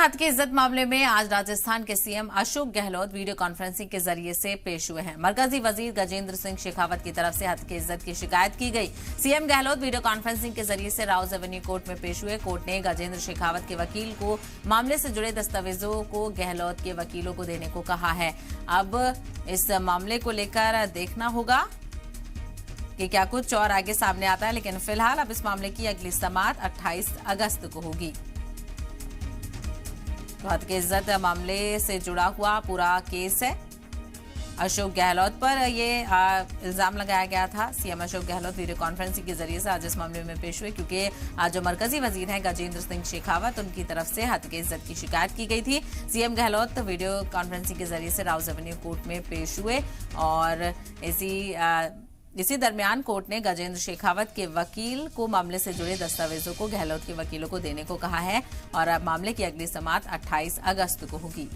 हद की इज्जत मामले में आज राजस्थान के CM Ashok Gehlot video conferencing के जरिए से पेश हुए हैं। मरकजी वजीर गजेंद्र सिंह शेखावत की तरफ से हद की इज्जत की शिकायत की गई। सीएम गहलोत वीडियो कॉन्फ्रेंसिंग के जरिए से राउज एवेन्यू कोर्ट में पेश हुए। कोर्ट ने गजेंद्र शेखावत के वकील को मामले से जुड़े दस्तावेजों को गहलोत के वकीलों को देने को कहा है। अब इस मामले को लेकर देखना होगा कि क्या कुछ और आगे सामने आता है, लेकिन फिलहाल अब इस मामले की अगली समाअत 28 अगस्त को होगी। तो हद की इज्जत मामले से जुड़ा हुआ पूरा केस है। अशोक गहलोत पर ये इल्जाम लगाया गया था। CM Ashok Gehlot video conferencing के जरिए से आज इस मामले में पेश हुए, क्योंकि आज जो मरकजी वजीर हैं गजेंद्र सिंह शेखावत, उनकी तरफ से हद की इज्जत की शिकायत की गई थी। सीएम गहलोत वीडियो कॉन्फ्रेंसिंग के जरिए से राउज एवेन्यू कोर्ट में पेश हुए और इसी दरमियान कोर्ट ने गजेंद्र शेखावत के वकील को मामले से जुड़े दस्तावेजों को गहलोत के वकीलों को देने को कहा है और अब मामले की अगली समाअत 28 अगस्त को होगी।